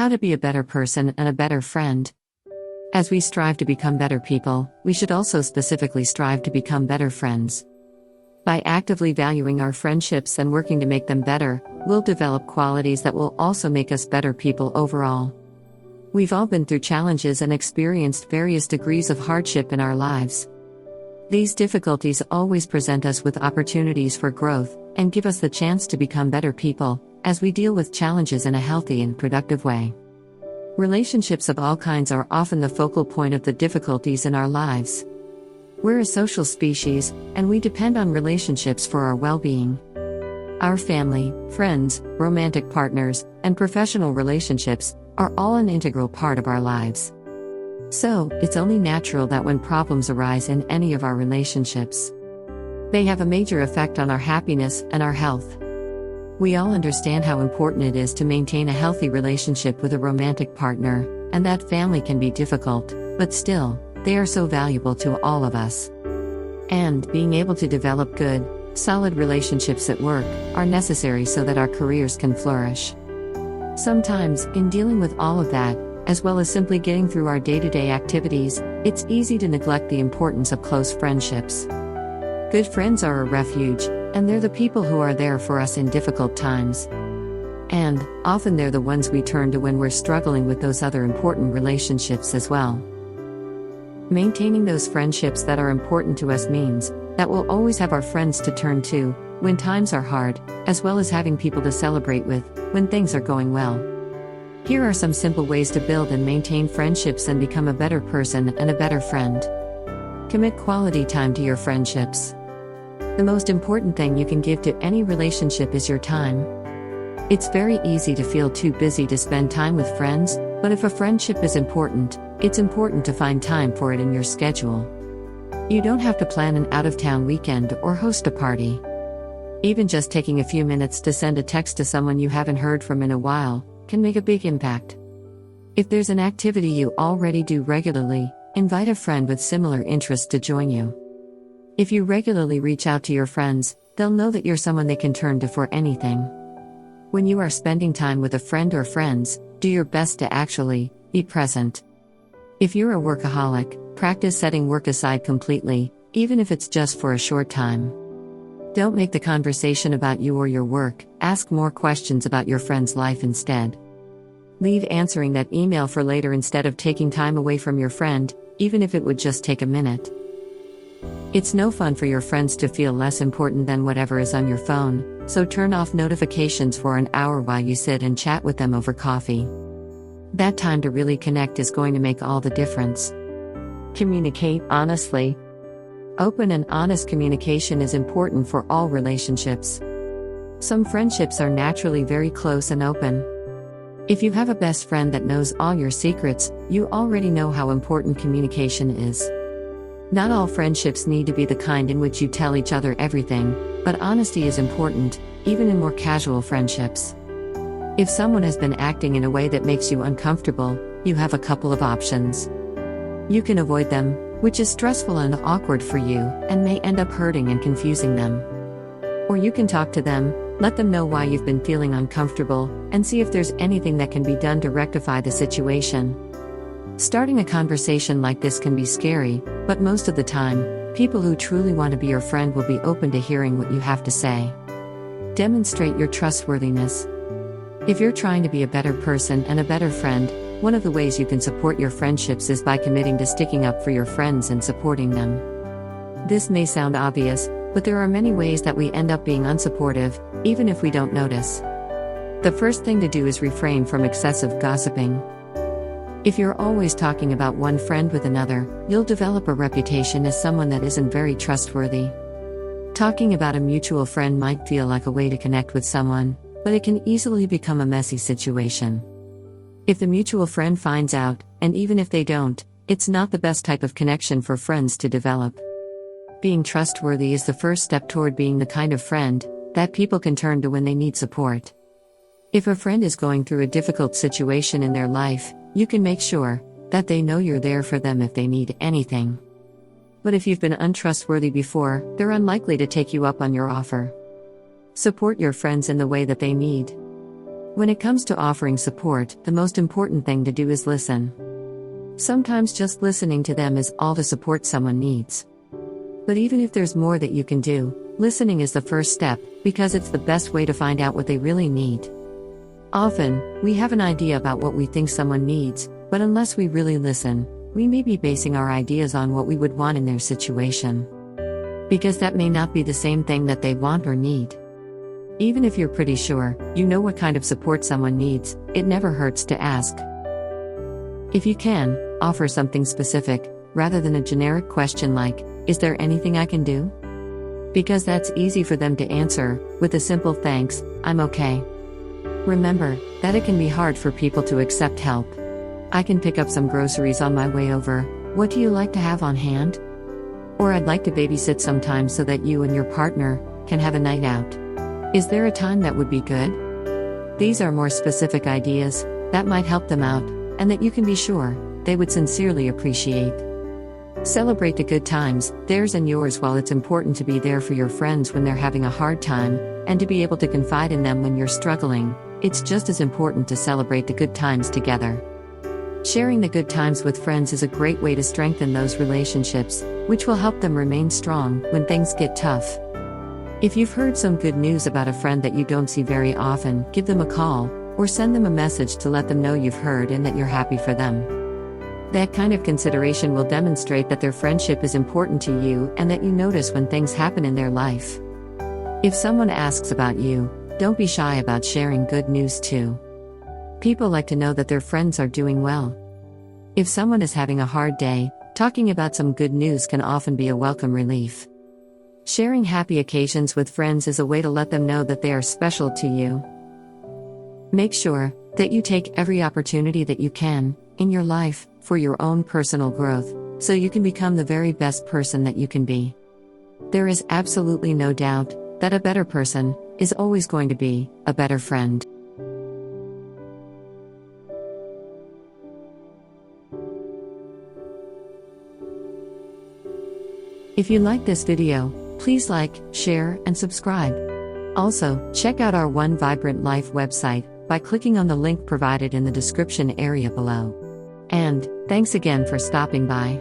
How to be a better person and a better friend. As we strive to become better people, we should also specifically strive to become better friends. By actively valuing our friendships and working to make them better, we'll develop qualities that will also make us better people overall. We've all been through challenges and experienced various degrees of hardship in our lives. These difficulties always present us with opportunities for growth and give us the chance to become better people as we deal with challenges in a healthy and productive way. Relationships of all kinds are often the focal point of the difficulties in our lives. We're a social species, and we depend on relationships for our well-being. Our family, friends, romantic partners, and professional relationships are all an integral part of our lives. So, it's only natural that when problems arise in any of our relationships, they have a major effect on our happiness and our health. We all understand how important it is to maintain a healthy relationship with a romantic partner, and that family can be difficult, but still, they are so valuable to all of us. And being able to develop good, solid relationships at work are necessary so that our careers can flourish. Sometimes, in dealing with all of that, as well as simply getting through our day-to-day activities, it's easy to neglect the importance of close friendships. Good friends are a refuge, and they're the people who are there for us in difficult times. And, often they're the ones we turn to when we're struggling with those other important relationships as well. Maintaining those friendships that are important to us means that we'll always have our friends to turn to when times are hard, as well as having people to celebrate with when things are going well. Here are some simple ways to build and maintain friendships and become a better person and a better friend. Commit quality time to your friendships. The most important thing you can give to any relationship is your time. It's very easy to feel too busy to spend time with friends, but if a friendship is important, it's important to find time for it in your schedule. You don't have to plan an out-of-town weekend or host a party. Even just taking a few minutes to send a text to someone you haven't heard from in a while can make a big impact. If there's an activity you already do regularly, invite a friend with similar interests to join you. If you regularly reach out to your friends, they'll know that you're someone they can turn to for anything. When you are spending time with a friend or friends, do your best to actually be present. If you're a workaholic, practice setting work aside completely, even if it's just for a short time. Don't make the conversation about you or your work, ask more questions about your friend's life instead. Leave answering that email for later instead of taking time away from your friend, even if it would just take a minute. It's no fun for your friends to feel less important than whatever is on your phone, so turn off notifications for an hour while you sit and chat with them over coffee. That time to really connect is going to make all the difference. Communicate honestly. Open and honest communication is important for all relationships. Some friendships are naturally very close and open. If you have a best friend that knows all your secrets, you already know how important communication is. Not all friendships need to be the kind in which you tell each other everything, but honesty is important, even in more casual friendships. If someone has been acting in a way that makes you uncomfortable, you have a couple of options. You can avoid them, which is stressful and awkward for you, and may end up hurting and confusing them. Or you can talk to them, let them know why you've been feeling uncomfortable, and see if there's anything that can be done to rectify the situation. Starting a conversation like this can be scary, but most of the time, people who truly want to be your friend will be open to hearing what you have to say. Demonstrate your trustworthiness. If you're trying to be a better person and a better friend, one of the ways you can support your friendships is by committing to sticking up for your friends and supporting them. This may sound obvious, but there are many ways that we end up being unsupportive, even if we don't notice. The first thing to do is refrain from excessive gossiping. If you're always talking about one friend with another, you'll develop a reputation as someone that isn't very trustworthy. Talking about a mutual friend might feel like a way to connect with someone, but it can easily become a messy situation. If the mutual friend finds out, and even if they don't, it's not the best type of connection for friends to develop. Being trustworthy is the first step toward being the kind of friend that people can turn to when they need support. If a friend is going through a difficult situation in their life, you can make sure that they know you're there for them if they need anything. But if you've been untrustworthy before, they're unlikely to take you up on your offer. Support your friends in the way that they need. When it comes to offering support, the most important thing to do is listen. Sometimes just listening to them is all the support someone needs. But even if there's more that you can do, listening is the first step, because it's the best way to find out what they really need. Often, we have an idea about what we think someone needs, but unless we really listen, we may be basing our ideas on what we would want in their situation. Because that may not be the same thing that they want or need. Even if you're pretty sure you know what kind of support someone needs, it never hurts to ask. If you can, offer something specific, rather than a generic question like, "Is there anything I can do?" Because that's easy for them to answer, with a simple "Thanks, I'm okay." Remember that it can be hard for people to accept help. "I can pick up some groceries on my way over, what do you like to have on hand?" Or "I'd like to babysit sometime so that you and your partner can have a night out. Is there a time that would be good?" These are more specific ideas that might help them out, and that you can be sure they would sincerely appreciate. Celebrate the good times, theirs and yours, while it's important to be there for your friends when they're having a hard time, and to be able to confide in them when you're struggling. It's just as important to celebrate the good times together. Sharing the good times with friends is a great way to strengthen those relationships, which will help them remain strong when things get tough. If you've heard some good news about a friend that you don't see very often, give them a call, or send them a message to let them know you've heard and that you're happy for them. That kind of consideration will demonstrate that their friendship is important to you and that you notice when things happen in their life. If someone asks about you, don't be shy about sharing good news too. People like to know that their friends are doing well. If someone is having a hard day, talking about some good news can often be a welcome relief. Sharing happy occasions with friends is a way to let them know that they are special to you. Make sure that you take every opportunity that you can in your life for your own personal growth, so you can become the very best person that you can be. There is absolutely no doubt that a better person is always going to be a better friend. If you like this video, please like, share, and subscribe. Also, check out our One Vibrant Life website by clicking on the link provided in the description area below. And thanks again for stopping by.